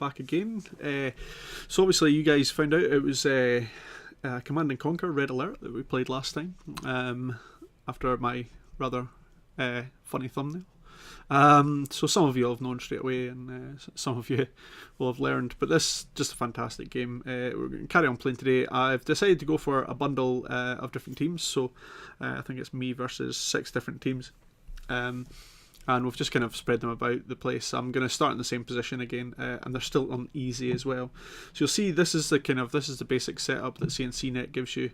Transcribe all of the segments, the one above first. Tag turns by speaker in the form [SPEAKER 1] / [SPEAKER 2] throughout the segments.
[SPEAKER 1] back again. So obviously you guys found out it was Command and Conquer Red Alert that we played last time, after my rather funny thumbnail. So some of you will have known straight away, and some of you will have learned. But this is just a fantastic game. We're going to carry on playing today. I've decided to go for a bundle of different teams. So I think it's me versus 6 different teams. And we've just kind of spread them about the place. I'm going to start in the same position again, and they're still on easy as well. So you'll see this is the basic setup that CNCnet gives you.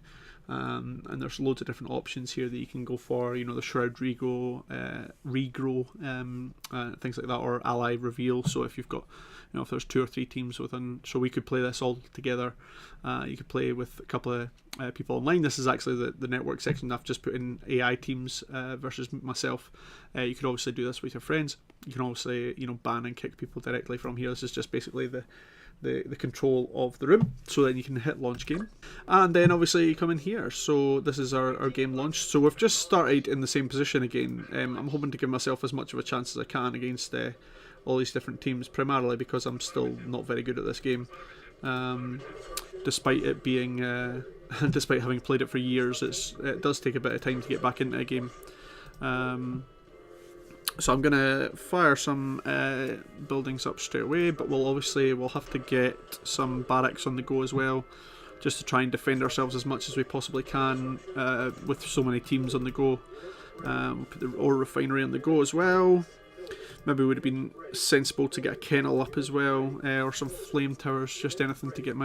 [SPEAKER 1] And there's loads of different options here that you can go for. You know, the Shroud Regrow, things like that, or Ally Reveal. So if you've got, you know, if there's 2 or 3 teams within, so we could play this all together. You could play with a couple of people online. This is actually the network section. I've just put in AI teams versus myself. You could obviously do this with your friends. You can obviously, you know, ban and kick people directly from here. This is just basically the control of the room, so then you can hit launch game, and then obviously you come in here. So this is our game launched. So we've just started in the same position again. I'm hoping to give myself as much of a chance as I can against all these different teams, primarily because I'm still not very good at this game, despite it being despite having played it for years. It does take a bit of time to get back into a game. So I'm going to fire some buildings up straight away, but we'll have to get some barracks on the go as well, just to try and defend ourselves as much as we possibly can with so many teams on the go. We'll put the ore refinery on the go as well. Maybe it would have been sensible to get a kennel up as well, or some flame towers, just anything to get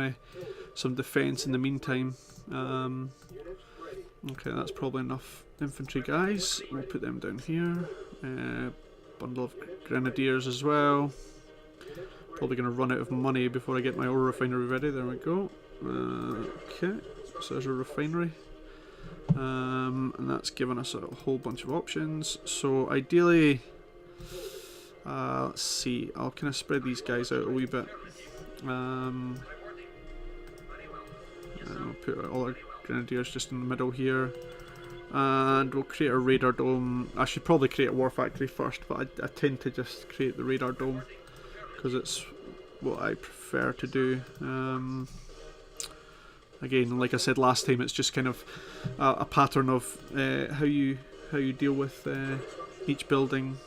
[SPEAKER 1] some defence in the meantime. Okay, that's probably enough infantry guys. We'll put them down here. Bundle of grenadiers as well. Probably going to run out of money before I get my ore refinery ready. There we go. Okay, so there's a refinery. And that's given us a whole bunch of options. So ideally, let's see, I'll kind of spread these guys out a wee bit. And we'll put all our grenadiers just in the middle here. And we'll create a radar dome. I should probably create a war factory first, but I tend to just create the radar dome because it's what I prefer to do. Again, like I said last time, it's just kind of a pattern of how you deal with each building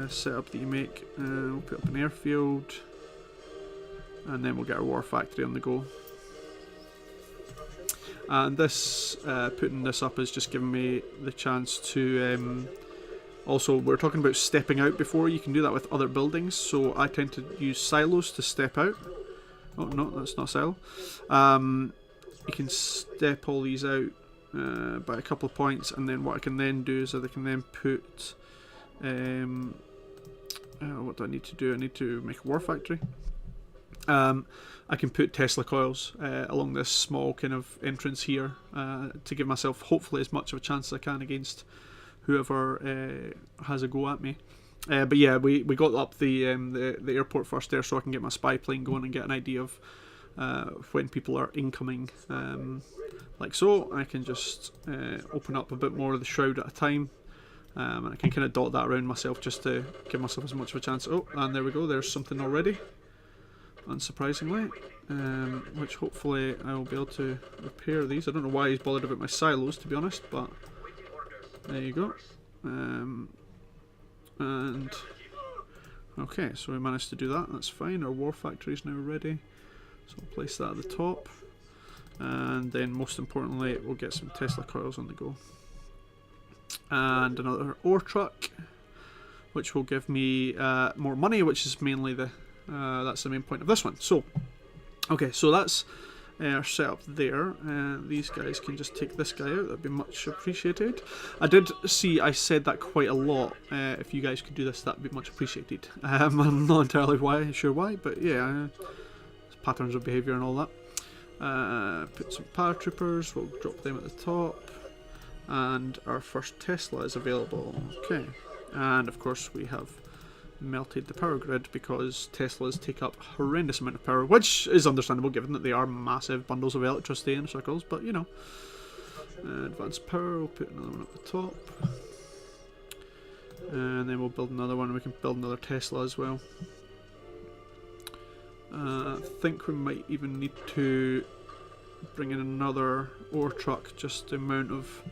[SPEAKER 1] setup that you make. We'll put up an airfield, and then we'll get our war factory on the go. And this, putting this up is just giving me the chance to, also, we're talking about stepping out before. You can do that with other buildings, so I tend to use silos to step out. Oh no, that's not a silo. You can step all these out by a couple of points, and then what I can then do is that I can then put, what do I need to do? I need to make a war factory. I can put Tesla coils along this small kind of entrance here to give myself hopefully as much of a chance as I can against whoever has a go at me. But yeah, we got up the airport first there, so I can get my spy plane going and get an idea of when people are incoming. Like so, I can just open up a bit more of the shroud at a time. And I can kind of dot that around myself just to give myself as much of a chance. Oh, and there we go, there's something already. Unsurprisingly, which hopefully I will be able to repair these. I don't know why he's bothered about my silos, to be honest, but there you go. And okay, so we managed to do that. That's fine. Our war factory is now ready, so we'll place that at the top, and then most importantly, we'll get some Tesla coils on the go, and another ore truck, which will give me more money, which is mainly that's the main point of this one. So, okay, so that's our setup there. These guys can just take this guy out. That'd be much appreciated. I did see I said that quite a lot. If you guys could do this, that'd be much appreciated. I'm not entirely sure why, but yeah, patterns of behaviour and all that. Put some paratroopers. We'll drop them at the top, and our first Tesla is available. Okay, and of course we have melted the power grid because Teslas take up a horrendous amount of power, which is understandable given that they are massive bundles of electricity in circles, but you know. Advanced power, we'll put another one at the top, and then we'll build another one. We can build another Tesla as well. I think we might even need to bring in another ore truck, just the amount of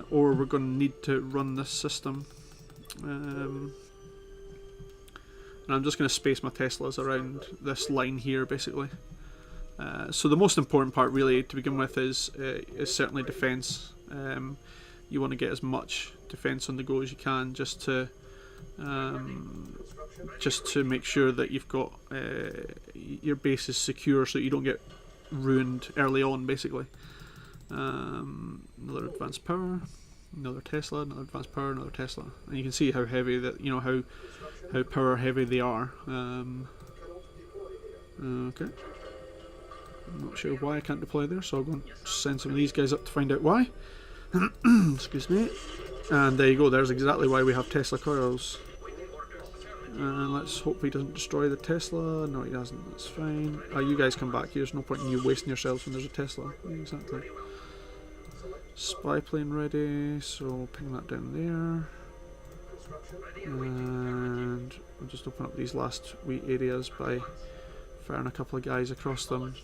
[SPEAKER 1] ore we're going to need to run this system. And I'm just going to space my Teslas around this line here, basically. So the most important part, really, to begin with, is certainly defense. You want to get as much defense on the go as you can, just to make sure that you've got your base is secure, so you don't get ruined early on, basically. Another advanced power, another Tesla, another advanced power, another Tesla, and you can see how heavy that, you know, how power heavy they are. Okay, I'm not sure why I can't deploy there, so I'll go and send some of these guys up to find out why. Excuse me. And there you go, there's exactly why we have Tesla coils. And let's hope he doesn't destroy the Tesla. No, he doesn't, that's fine. You guys come back here, there's no point in you wasting yourselves when there's a Tesla. Exactly. Spy plane ready, so ping that down there. And I'll just open up these last wee areas by firing a couple of guys across them.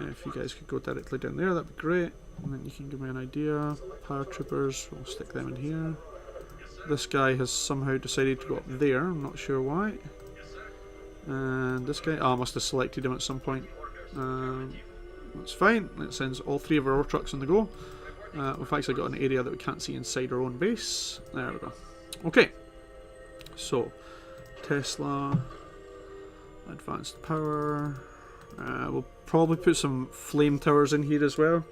[SPEAKER 1] If you guys could go directly down there, that'd be great. And then you can give me an idea. Paratroopers, we'll stick them in here. This guy has somehow decided to go up there, I'm not sure why. And this guy, I must have selected him at some point. That's fine, it sends all three of our ore trucks on the go. We've actually got an area that we can't see inside our own base. There we go. Okay, so Tesla, advanced power. We'll probably put some flame towers in here as well.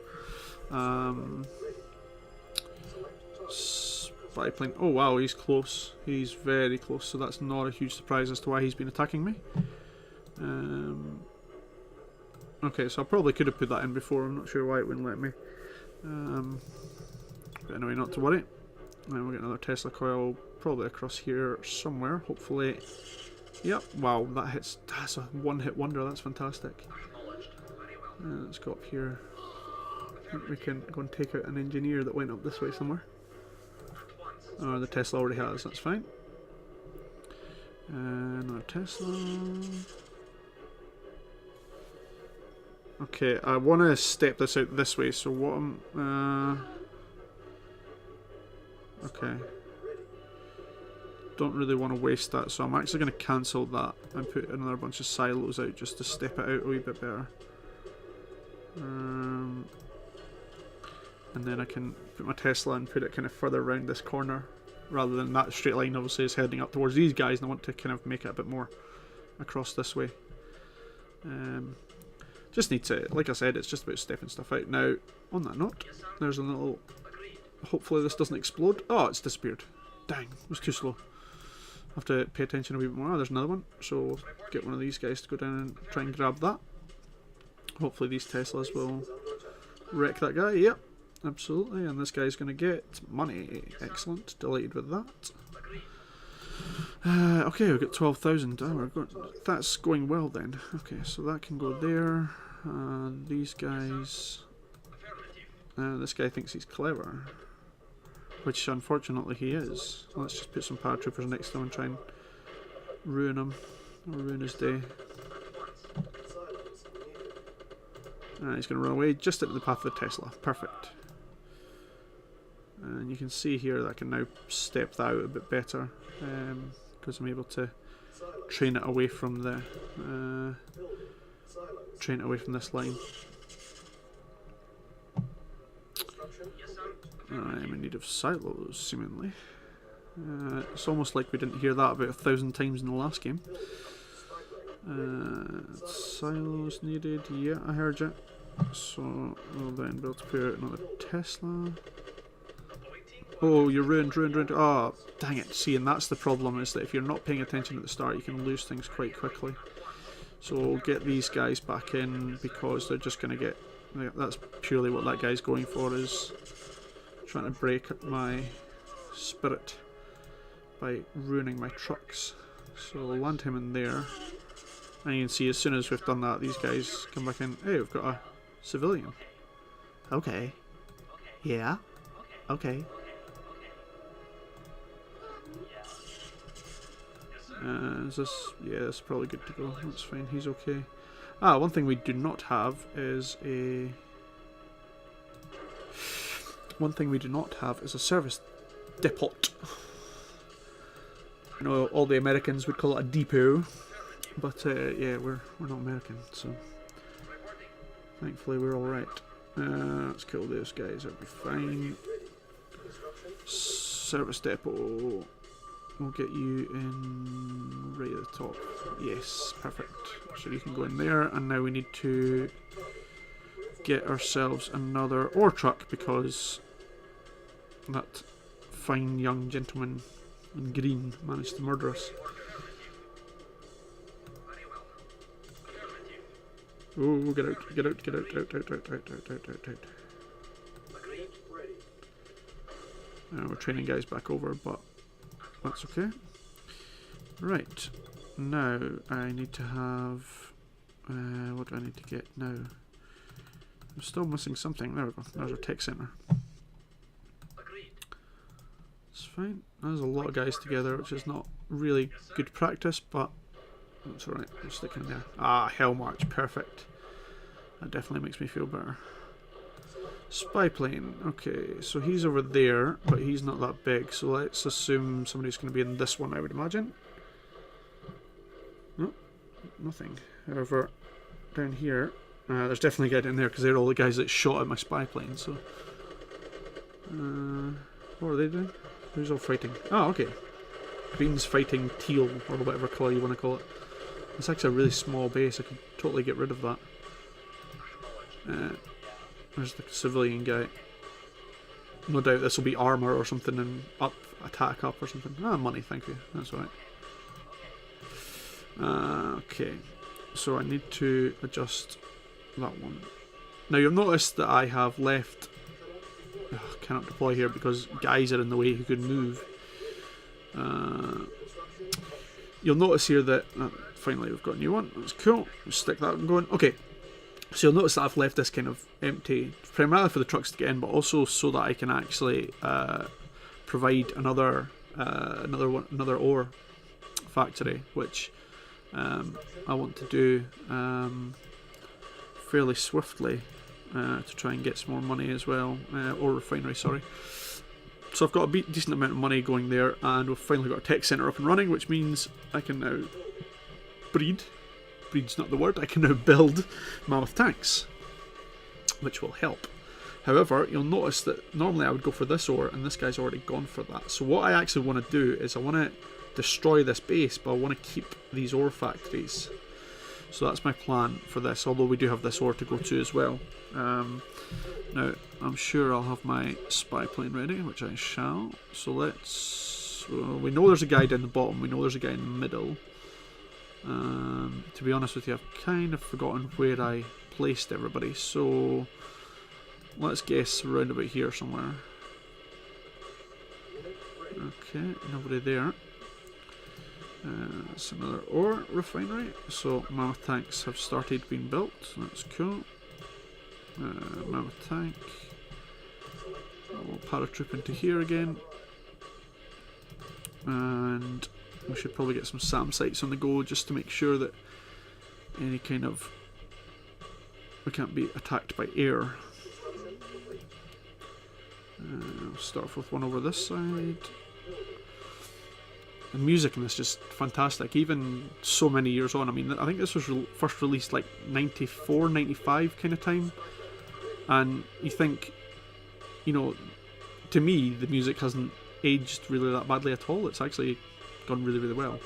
[SPEAKER 1] Spy plane. Oh wow, he's close. He's very close, so that's not a huge surprise as to why he's been attacking me. Okay, so I probably could have put that in before. I'm not sure why it wouldn't let me. But anyway, not to worry. Then we'll get another Tesla coil probably across here somewhere, hopefully. Yep, wow, that hits. That's a one-hit wonder, that's fantastic. Let's go up here. I think we can go and take out an engineer that went up this way somewhere. Oh, the Tesla already has, that's fine. Another Tesla. Okay, I want to step this out this way, so what I'm... okay. Don't really want to waste that, so I'm actually going to cancel that and put another bunch of silos out just to step it out a wee bit better. And then I can put my Tesla and put it kind of further around this corner, rather than that straight line obviously is heading up towards these guys, and I want to kind of make it a bit more across this way. Just need to, like I said, it's just about stepping stuff out. Now, on that note, there's a little... Hopefully this doesn't explode. Oh, it's disappeared. Dang, it was too slow. I have to pay attention a wee bit more. Oh, there's another one. So, get one of these guys to go down and try and grab that. Hopefully these Teslas will wreck that guy. Yep, absolutely. And this guy's going to get money. Excellent. Delighted with that. Okay, we've got 12,000. Oh, that's going well then. Okay, so that can go there. These guys... this guy thinks he's clever, which unfortunately he is. Let's just put some paratroopers next to him and try and ruin him, or ruin his day. He's going to run away just into the path of the Tesla. Perfect. And you can see here that I can now step that out a bit better, because I'm able to train it away from the this line. I'm in need of silos, seemingly. It's almost like we didn't hear that about 1,000 times in the last game. Silos needed, yeah, I heard you. So we'll then be able to put out another Tesla. Oh, you're ruined. Oh, dang it. See, and that's the problem, is that if you're not paying attention at the start, you can lose things quite quickly. So we'll get these guys back in, because they're just going to get... That's purely what that guy's going for, is trying to break my spirit by ruining my trucks. So we'll land him in there. And you can see as soon as we've done that, these guys come back in. Hey, we've got a civilian. Okay. Yeah. Okay. Is this... yeah, that's probably good to go. That's fine, he's okay. Ah, one thing we do not have is a... one thing we do not have is a service depot. I know all the Americans would call it a depot, but yeah, we're not American, so thankfully we're alright. Let's kill those guys, that'll be fine. Service depot. We'll get you in right at the top. Yes, perfect. So you can go in there, and now we need to get ourselves another ore truck because that fine young gentleman in green managed to murder us. Oh, get out, get out, get out, out. We're training guys back over, but that's okay. Right, now I need to have... what do I need to get now? I'm still missing something. There we go, there's our tech centre. It's fine. There's a lot of guys together, which is not really good practice, but that's alright. I'm sticking there. Ah, Hell March, perfect. That definitely makes me feel better. Spy plane. Okay, so he's over there, but he's not that big, so let's assume somebody's going to be in this one, I would imagine. Nope, nothing. However, down here, there's definitely a guy down there, because they're all the guys that shot at my spy plane, so... what are they doing? Who's all fighting? Oh, okay. Green's fighting teal, or whatever colour you want to call it. It's actually a really small base, I could totally get rid of that. There's the civilian guy. No doubt this will be armour or something and up, attack up or something. Ah, money, thank you. That's alright. Okay, so I need to adjust that one. Now you'll notice that I have left... Ugh, cannot deploy here because guys are in the way who could move. You'll notice here that... finally we've got a new one. That's cool. We'll stick that one going. Okay. So you'll notice that I've left this kind of empty, primarily for the trucks to get in, but also so that I can actually provide another ore factory, which I want to do fairly swiftly to try and get some more money as well, ore refinery, sorry. So I've got a decent amount of money going there, and we've finally got a tech centre up and running, which means I can now breed. Breed's not the word. I can now build mammoth tanks, which will help. However, you'll notice that normally I would go for this ore, and this guy's already gone for that. So what I actually want to do is I want to destroy this base, but I want to keep these ore factories. So that's my plan for this, although we do have this ore to go to as well. Now, I'm sure I'll have my spy plane ready, which I shall. So let's... we know there's a guy down the bottom, we know there's a guy in the middle. To be honest with you, I've kind of forgotten where I placed everybody, so let's guess around about here somewhere. Okay, nobody there. It's another ore refinery, so mammoth tanks have started being built, that's cool. Mammoth tank. We'll paratroop into here again. And we should probably get some SAM sites on the go just to make sure that any kind of... we can't be attacked by air. I'll start off with one over this side. The music in this is just fantastic, even so many years on. I mean, I think this was first released like 94, 95 kind of time. And you think, you know, to me, the music hasn't aged really that badly at all. It's actually gone really, really well.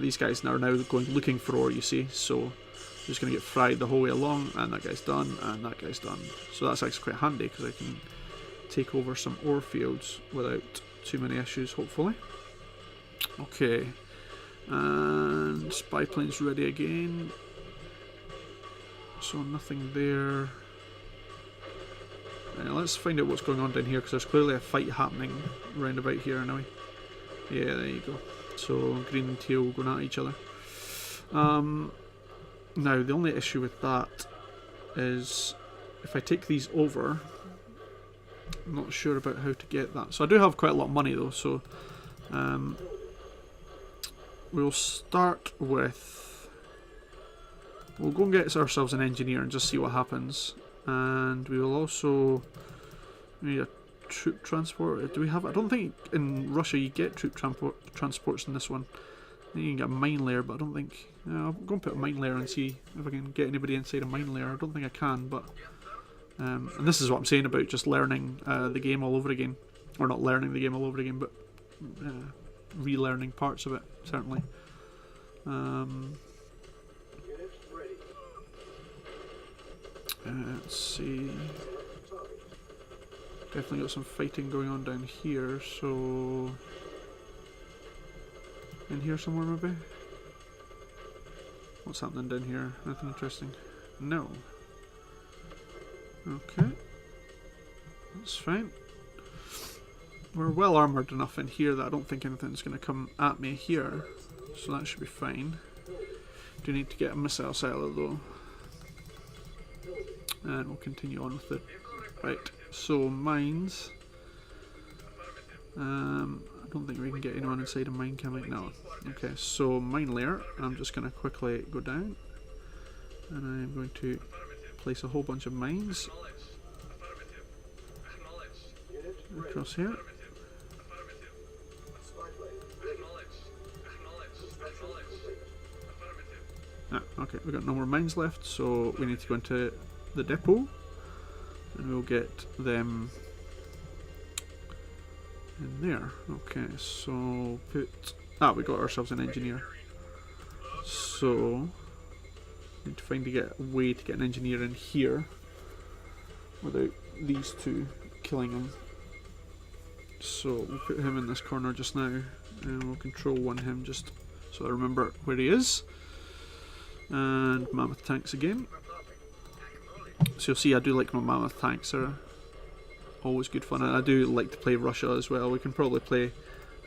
[SPEAKER 1] These guys are now going looking for ore, you see, so they're just going to get fried the whole way along, and that guy's done, and that guy's done. So that's actually quite handy, because I can take over some ore fields without too many issues, hopefully. Okay, and spy plane's ready again. So nothing there. Let's find out what's going on down here, because there's clearly a fight happening round about here anyway. Yeah, there you go. So green and teal going at each other. Now the only issue with that is if I take these over, I'm not sure about how to get that. So I do have quite a lot of money though, so We'll start with... We'll go and get ourselves an engineer and just see what happens. And we will also need a troop transport. Do we have... I don't think in Russia you get troop transports in this one. I think you can get a mine layer, but I don't think... I'll go and put a mine layer and see if I can get anybody inside a mine layer. I don't think I can, but... and this is what I'm saying about just learning the game all over again. Or not learning the game all over again, but relearning parts of it, certainly. Let's see. Definitely got some fighting going on down here, so... In here somewhere, maybe? What's happening down here? Nothing interesting? No. Okay. That's fine. We're well armoured enough in here that I don't think anything's going to come at me here. So that should be fine. Do need to get a missile silo though. And we'll continue on with it. Right, so mines. I don't think we can get anyone inside a mine, can we? No. Okay, so mine layer. I'm just going to quickly go down. And I'm going to place a whole bunch of mines across here. Okay, we've got no more mines left, so we need to go into the depot and we'll get them in there. Okay, so put... we got ourselves an engineer. So, need to find a way to get an engineer in here without these two killing him. So we'll put him in this corner just now and we'll control one him just so I remember where he is. And mammoth tanks again. So you'll see I do like my mammoth tanks, they're always good fun. And I do like to play Russia as well. We can probably play...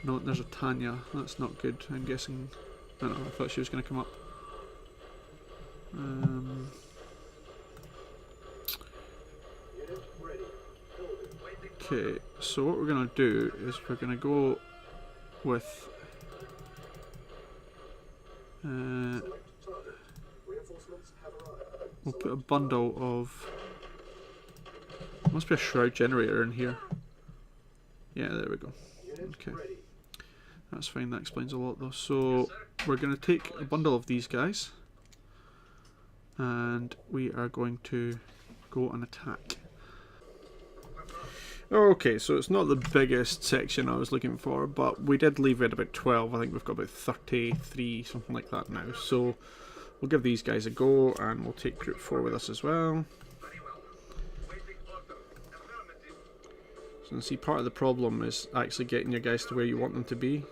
[SPEAKER 1] No, there's a Tanya, that's not good. I'm guessing... I don't know, I thought she was going to come up. Okay, so what we're going to do is we're going to go with... we'll put a bundle of... Must be a shroud generator in here. Yeah, there we go. Okay. That's fine, that explains a lot though. So we're going to take a bundle of these guys and we are going to go and attack. Okay, so it's not the biggest section I was looking for, but we did leave it about 12. I think we've got about 33, something like that now. So we'll give these guys a go and we'll take group 4 with us as well. So you can see part of the problem is actually getting your guys to where you want them to be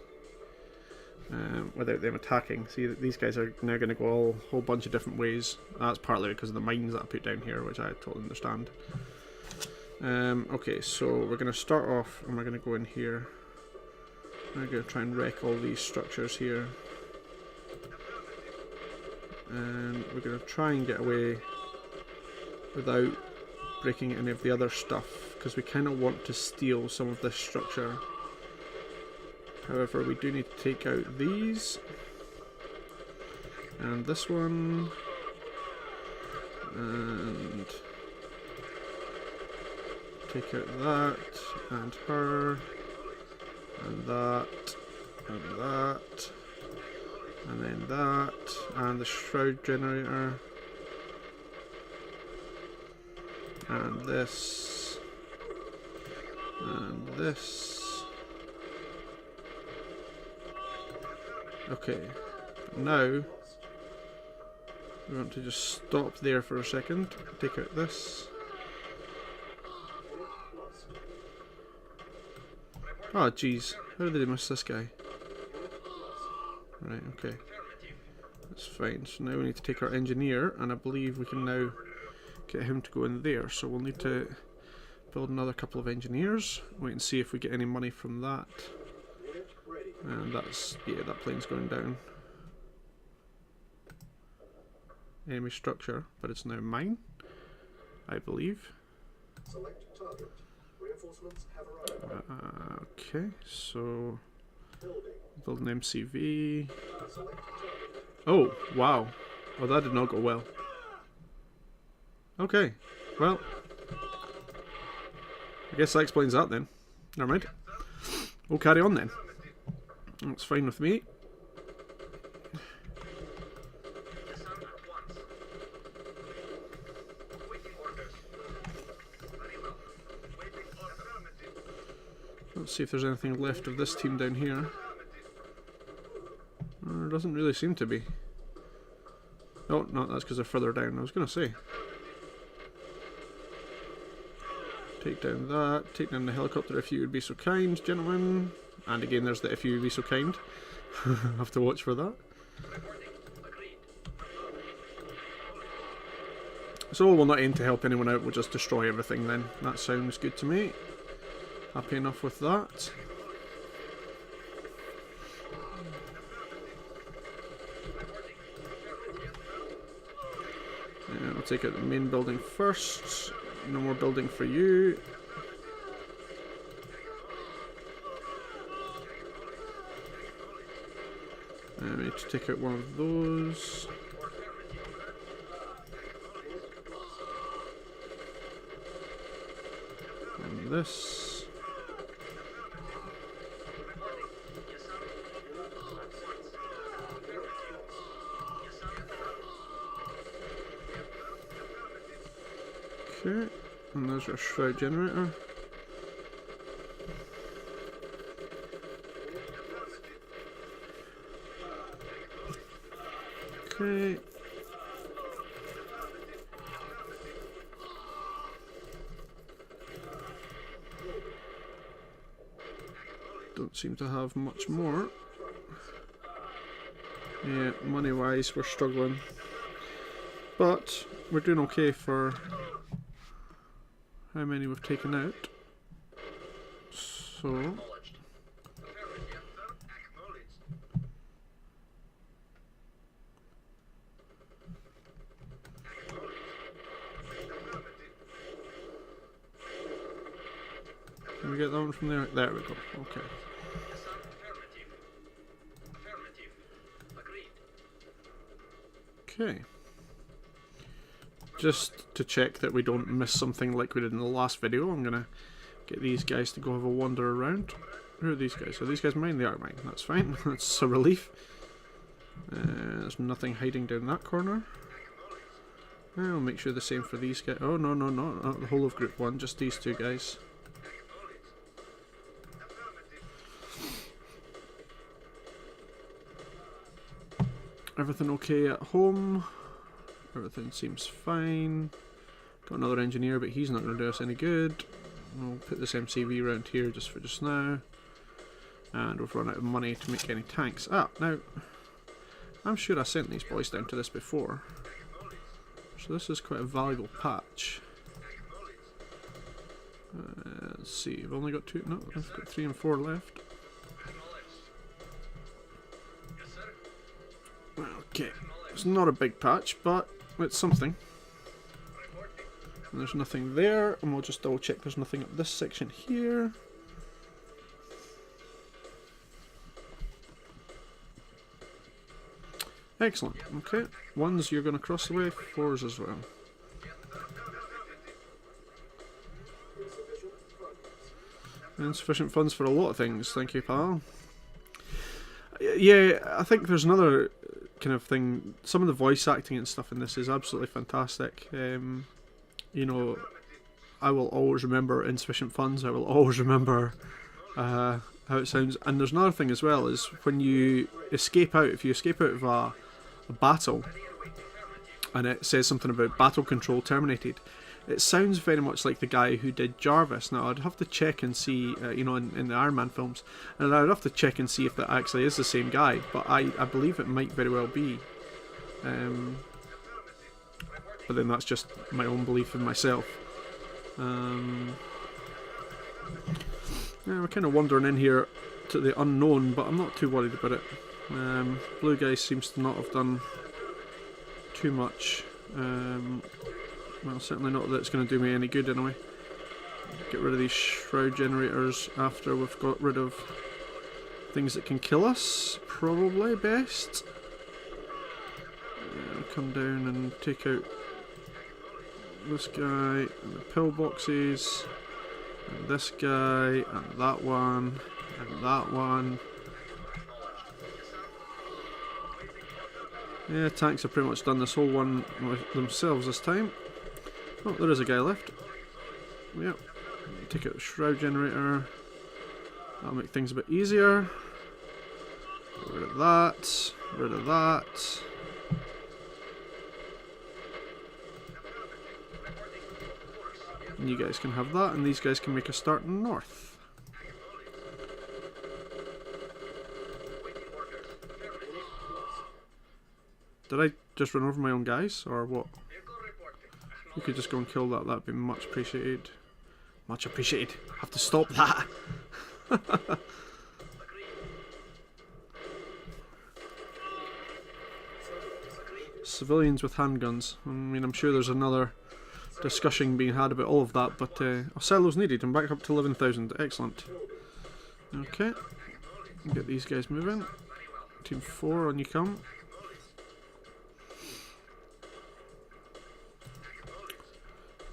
[SPEAKER 1] without them attacking. See, these guys are now going to go a whole bunch of different ways. That's partly because of the mines that I put down here, which I totally understand. Okay, so we're going to start off and we're going to go in here. I'm going to try and wreck all these structures here. And we're going to try and get away without breaking any of the other stuff, because we kind of want to steal some of this structure. However, we do need to take out these. And this one. And... take out that, and her, and that, and that, and then that, and the shroud generator, and this, and this. Okay, now we want to just stop there for a second, take out this. Oh jeez, how did they miss this guy? Right, okay. That's fine. So now we need to take our engineer, and I believe we can now get him to go in there. So we'll need to build another couple of engineers. Wait and see if we get any money from that. And that's, yeah, that plane's going down. Enemy structure, but it's now mine, I believe.
[SPEAKER 2] Select target. Reinforcements have arrived.
[SPEAKER 1] Okay, so Build an MCV. Oh, wow. Oh, that did not go well. Okay, well, I guess that explains that then. Never mind. We'll carry on then. That's fine with me. Let's see if there's anything left of this team down here. There doesn't really seem to be. Oh, no, that's because they're further down. I was going to say. Take down that. Take down the helicopter if you would be so kind, gentlemen. And again, there's the if you would be so kind. Have to watch for that. So we'll not aim to help anyone out, we'll just destroy everything then. That sounds good to me. Happy enough with that. We'll take out the main building first. No more building for you. We need to take out one of those. And this. Okay, and there's our shroud generator. Okay. Don't seem to have much more. Yeah, money wise we're struggling. But we're doing okay for how many we've taken out. So can we get that one from there? There we go. Okay. Okay. Just to check that we don't miss something like we did in the last video, I'm gonna get these guys to go have a wander around. Who are these guys? Are these guys mine? They are mine. That's fine. That's a relief. There's nothing hiding down that corner. I'll make sure the same for these guys. Oh, no, no, no, not the whole of group 1, just these two guys. Everything okay at home? Everything seems fine. Got another engineer, but he's not going to do us any good. We'll put this MCV around here just for just now. And we've run out of money to make any tanks. Ah, now, I'm sure I sent these boys down to this before. So this is quite a valuable patch. Let's see, we've only got 2, no, I've got 3 and 4 left. Okay, it's not a big patch, but it's something. And there's nothing there, and we'll just double check there's nothing up this section here. Excellent, okay. 1s you're going to cross the way, 4s as well. Insufficient funds for a lot of things, thank you, pal. Yeah, I think there's another kind of thing. Some of the voice acting and stuff in this is absolutely fantastic. You know, I will always remember insufficient funds. I will always remember how it sounds. And there's another thing as well, is when you escape out, if you escape out of a battle and it says something about battle control terminated, it sounds very much like the guy who did Jarvis. Now I'd have to check and see, you know, in the Iron Man films, and I'd have to check and see if that actually is the same guy, but I believe it might very well be. But then that's just my own belief in myself. Yeah, we're kind of wandering in here to the unknown, but I'm not too worried about it. Blue guy seems to not have done too much. Well, certainly not that it's going to do me any good anyway. Get rid of these shroud generators after we've got rid of things that can kill us, probably best. Come down and take out this guy, and the pillboxes, and this guy, and that one, and that one. Yeah, tanks have pretty much done this whole one themselves this time. Oh, there is a guy left. Yep. Take out the shroud generator. That'll make things a bit easier. Get rid of that. Rid of that. And you guys can have that, and these guys can make a start north. Did I just run over my own guys, or what? You could just go and kill that, that'd be much appreciated. Much appreciated. Have to stop that. Civilians with handguns. I mean, I'm sure there's another discussion being had about all of that, but silos needed. I'm back up to 11,000. Excellent. Okay. Get these guys moving. Team 4, on you come.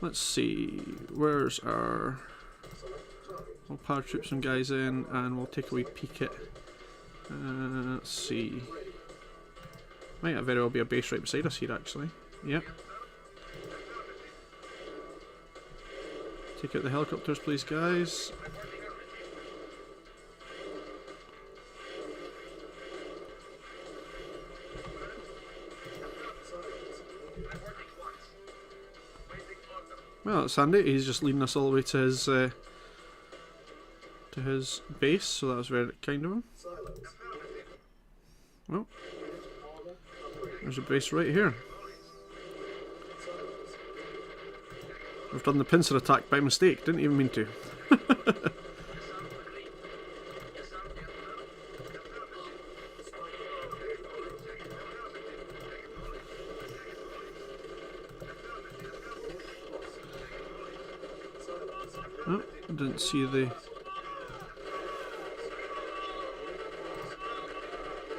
[SPEAKER 1] Let's see, where's our... We'll paratroop some guys in and we'll take a wee peek at... let's see... Might very well be a base right beside us here actually. Yep. Take out the helicopters please guys. Well, that's handy. He's just leading us all the way to his base, so that was very kind of him. Well, there's a base right here. I've done the pincer attack by mistake. Didn't even mean to. Oh, I didn't see the...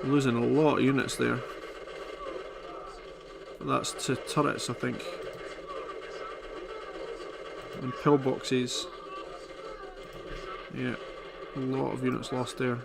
[SPEAKER 1] Losing a lot of units there. That's to turrets, I think. And pillboxes. Yeah, a lot of units lost there.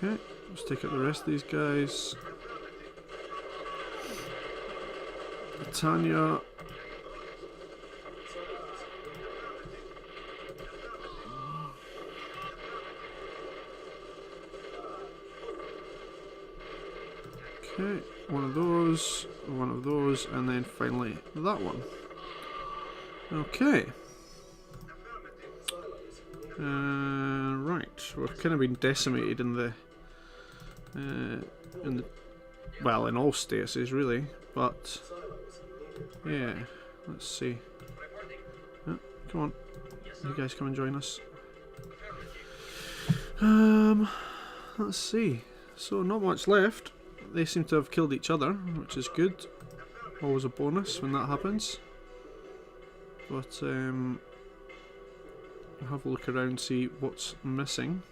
[SPEAKER 1] Okay, let's take out the rest of these guys. Tanya. Okay, one of those, and then finally that one. Okay. Right, we've kind of been decimated in the well, in all stasis really, but yeah, let's see. Oh, come on, you guys come and join us. Let's see. So not much left. They seem to have killed each other, which is good. Always a bonus when that happens. But I'll have a look around, see what's missing.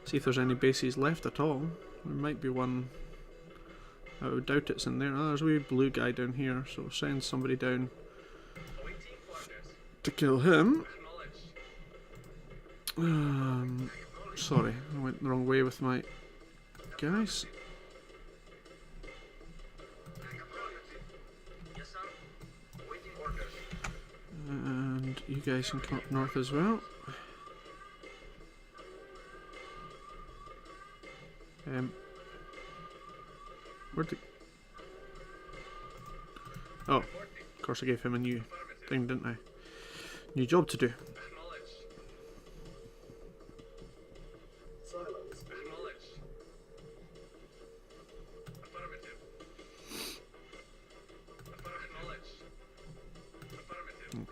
[SPEAKER 1] See if there's any bases left at all. There might be one. I would doubt it's in there. Oh, there's a wee blue guy down here, so send somebody down to kill him. Sorry, I went the wrong way with my guys. And you guys can come up north as well. Where'd the... Oh, of course I gave him a new thing, didn't I? New job to do.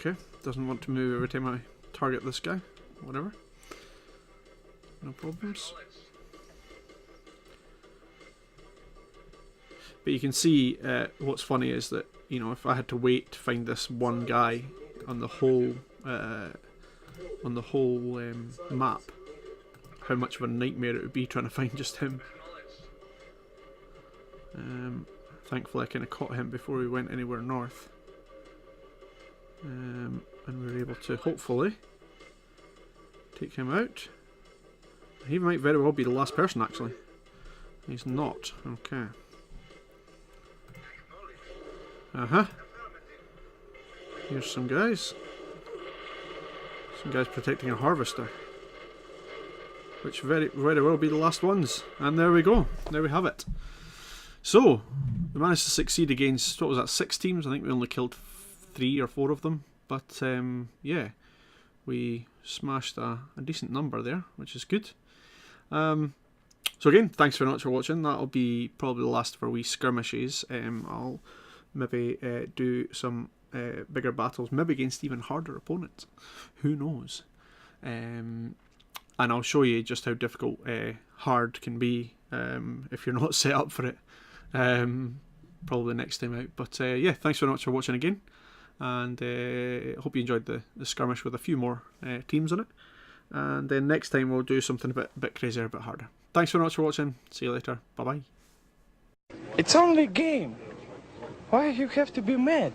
[SPEAKER 1] Okay, doesn't want to move every time I target this guy. Whatever. No problems. But you can see what's funny is that, you know, if I had to wait to find this one guy on the whole map, how much of a nightmare it would be trying to find just him. Thankfully I kind of caught him before we went anywhere north. And we were able to hopefully take him out. He might very well be the last person actually. He's not. Okay. Here's some guys. Some guys protecting a harvester. Which very well be the last ones. And there we go. There we have it. So, we managed to succeed against, what was that, 6 teams? I think we only killed 3 or 4 of them. But, yeah, we smashed a decent number there, which is good. So again, thanks very much for watching. That'll be probably the last of our wee skirmishes. I'll maybe do some bigger battles, maybe against even harder opponents. Who knows? And I'll show you just how difficult hard can be if you're not set up for it. Probably next time out. But yeah, thanks very much for watching again. And hope you enjoyed the skirmish with a few more teams on it. And then next time we'll do something a bit crazier, a bit harder. Thanks very much for watching. See you later. Bye bye.
[SPEAKER 2] It's only a game. Why you have to be mad?